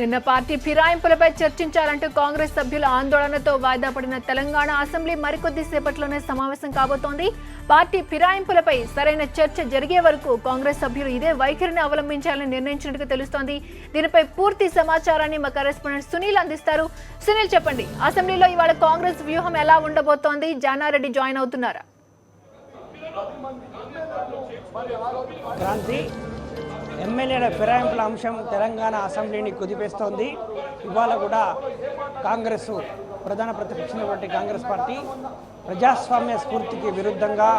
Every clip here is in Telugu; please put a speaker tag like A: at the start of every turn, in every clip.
A: నిన్న పార్టీ ఫిరాయింపులపై చర్చించాలంటూ కాంగ్రెస్ సభ్యుల ఆందోళనతో వాయిదా పడిన తెలంగాణ అసెంబ్లీ మరికొద్ది సేపట్లోనే సమావేశం కాబోతోంది. పార్టీ ఫిరాయింపులపై సరైన చర్చ జరిగే వరకు కాంగ్రెస్ సభ్యులు ఇదే వైఖరిని అవలంబించాలని నిర్ణయించినట్టుగా తెలుస్తోంది. దీనిపై పూర్తి సమాచారాన్ని మా కరెస్పాండెంట్ సునీల్ అందిస్తారు. సునీల్, చెప్పండి, అసెంబ్లీలో ఇవాళ కాంగ్రెస్ వ్యూహం ఎలా ఉండబోతోంది? జానారెడ్డి జాయిన్ అవుతున్నారా?
B: క్రాంతి, ఎమ్మెల్యేల ఫిరాయింపుల అంశం తెలంగాణ అసెంబ్లీని కుదిపేస్తోంది. ఇవాళ కూడా కాంగ్రెస్ ప్రధాన ప్రతిపక్షమైనటువంటి కాంగ్రెస్ పార్టీ ప్రజాస్వామ్య స్ఫూర్తికి విరుద్ధంగా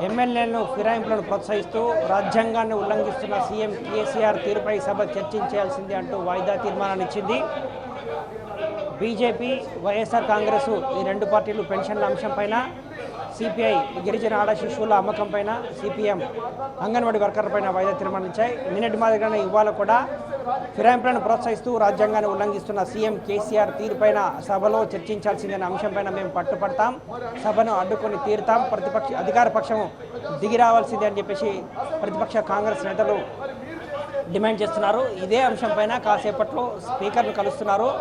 B: ఎమ్మెల్యేలను ఫిరాయింపులను ప్రోత్సహిస్తూ రాజ్యాంగాన్ని ఉల్లంఘిస్తున్న సీఎం కేసీఆర్ తీరుపై సభ చర్చించాల్సిందే అంటూ వాయిదా తీర్మానాన్ని ఇచ్చింది. బీజేపీ, వైఎస్ఆర్ కాంగ్రెస్ ఈ రెండు పార్టీలు పెన్షన్ల అంశంపైన, సిపిఐ గిరిజన ఆడ శిశువుల అమ్మకంపైన, సిపిఎం అంగన్వాడీ వర్కర్లపైన వాయిదా తీర్మానించాయి. నిన్నటి మాదిరిగానే ఇవాళ కూడా ఫిరాయింపులను ప్రోత్సహిస్తూ రాజ్యాంగాన్ని ఉల్లంఘిస్తున్న సీఎం కేసీఆర్ తీరుపైన సభలో చర్చించాల్సిందనే అంశంపైన మేము పట్టుపడతాం, సభను అడ్డుకొని తీరుతాం, అధికార పక్షం దిగి రావాల్సిందే అని చెప్పేసి ప్రతిపక్ష కాంగ్రెస్ నేతలు డిమాండ్ చేస్తున్నారు. ఇదే అంశంపైన కాసేపట్లో స్పీకర్ను కలుస్తున్నారు.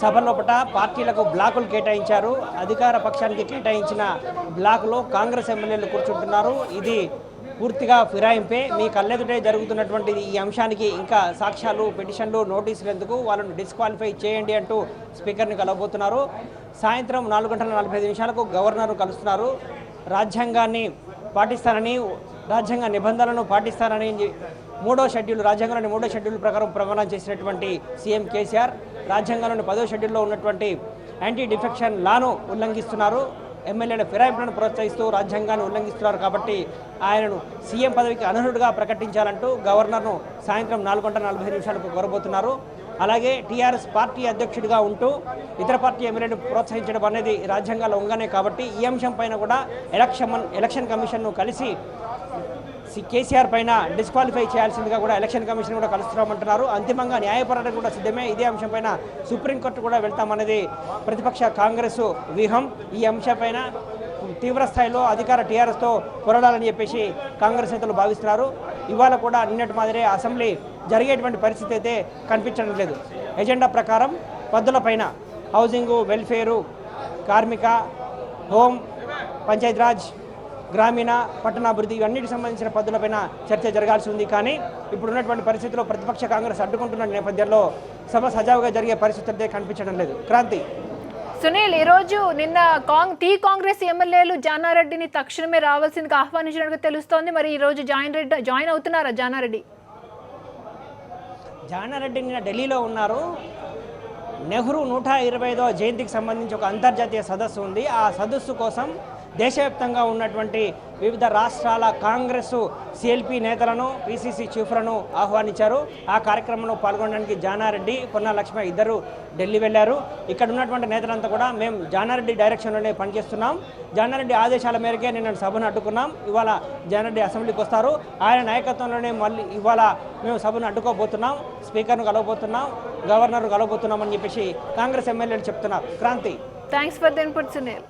B: సభ లోపల పార్టీలకు బ్లాకులు కేటాయించారు. అధికార పక్షానికి కేటాయించిన బ్లాకులో కాంగ్రెస్ ఎమ్మెల్యేలు కూర్చుంటున్నారు. ఇది పూర్తిగా ఫిరాయింపే, మీ కళ్ళెదుటే జరుగుతున్నటువంటి ఈ అంశానికి ఇంకా సాక్ష్యాలు, పిటిషన్లు, నోటీసులు ఎందుకు, వాళ్ళను డిస్క్వాలిఫై చేయండి అంటూ స్పీకర్ని కలవబోతున్నారు. సాయంత్రం 4:45 గవర్నర్ కలుస్తున్నారు. రాజ్యాంగాన్ని పాటిస్తానని, రాజ్యాంగ నిబంధనలను పాటిస్తానని రాజ్యాంగంలోని 3వ షెడ్యూల్ ప్రకారం ప్రమాణం చేసినటువంటి సీఎం కేసీఆర్ రాజ్యాంగంలోని 10వ షెడ్యూల్లో ఉన్నటువంటి యాంటీ డిఫెక్షన్ లాను ఉల్లంఘిస్తున్నారు. ఎమ్మెల్యేల ఫిరాయింపులను ప్రోత్సహిస్తూ రాజ్యాంగాన్ని ఉల్లంఘిస్తున్నారు. కాబట్టి ఆయనను సీఎం పదవికి అనర్హుడిగా ప్రకటించాలంటూ గవర్నర్ను సాయంత్రం 4:45 కోరబోతున్నారు. అలాగే టీఆర్ఎస్ పార్టీ అధ్యక్షుడిగా ఉంటూ ఇతర పార్టీ ఎమ్మెల్యేలు ప్రోత్సహించడం అనేది రాజ్యాంగాల ఉంగనే. కాబట్టి ఈ అంశం పైన కూడా ఎలక్షన్ కమిషన్ను కలిసి కేసీఆర్ పైన డిస్క్వాలిఫై చేయాల్సిందిగా కూడా ఎలక్షన్ కమిషన్ కూడా కలుస్తున్నామంటున్నారు. అంతిమంగా న్యాయపోరాటం కూడా సిద్ధమే. ఇదే అంశం పైన సుప్రీంకోర్టు కూడా వెళ్తామనేది ప్రతిపక్ష కాంగ్రెస్ వ్యూహం. ఈ అంశంపైన తీవ్ర స్థాయిలో అధికార టీఆర్ఎస్తో పోరాడాలని చెప్పేసి కాంగ్రెస్ నేతలు భావిస్తున్నారు. ఇవాళ కూడా నిన్నటి మాదిరే అసెంబ్లీ జరిగేటువంటి పరిస్థితి అయితే కనిపించడం లేదు. ఎజెండా ప్రకారం పద్దులపైన హౌసింగు, వెల్ఫేరు, కార్మిక, హోం, పంచాయతీరాజ్, గ్రామీణ, పట్టణాభివృద్ధి ఇవన్నిటికి సంబంధించిన పద్ధతులపైన చర్చ జరగాల్సి ఉంది. కానీ ఇప్పుడున్నటువంటి పరిస్థితిలో ప్రతిపక్ష కాంగ్రెస్ అడ్డుకుంటున్న నేపథ్యంలో సభ సజావుగా జరిగే పరిస్థితి అయితే కనిపించడం లేదు. క్రాంతి.
A: సునీల్, ఈరోజు నిన్న కాంగ్రెస్ ఎమ్మెల్యేలు జానారెడ్డిని తక్షణమే రావాల్సిందిగా ఆహ్వానించినట్టుగా తెలుస్తోంది. మరి ఈరోజు జాయిన్ అవుతున్నారా జానారెడ్డి?
B: జానారెడ్డి నిన్న ఢిల్లీలో ఉన్నారు. నెహ్రూ 125వ జయంతికి సంబంధించి ఒక అంతర్జాతీయ సదస్సు ఉంది. ఆ సదస్సు కోసం దేశవ్యాప్తంగా ఉన్నటువంటి వివిధ రాష్ట్రాల కాంగ్రెస్ సిఎల్పి నేతలను, పిసిసి చీఫ్లను ఆహ్వానించారు. ఆ కార్యక్రమంలో పాల్గొనడానికి జానారెడ్డి, పొన్నా లక్ష్మి ఇద్దరు ఢిల్లీ వెళ్ళారు. ఇక్కడ ఉన్నటువంటి నేతలంతా కూడా మేము జానారెడ్డి డైరెక్షన్లోనే పనిచేస్తున్నాం, జానారెడ్డి ఆదేశాల మేరకే నిన్న సభను అడ్డుకున్నాం, ఇవాళ జానారెడ్డి అసెంబ్లీకి వస్తారు, ఆయన నాయకత్వంలోనే మళ్ళీ ఇవాళ మేము సభను అడ్డుకోబోతున్నాం, స్పీకర్ను కలవబోతున్నాం, గవర్నర్ను కలవబోతున్నాం అని చెప్పేసి కాంగ్రెస్ ఎమ్మెల్యేలు చెప్తున్నారు. Kranti.
A: Thanks for the input Sunil.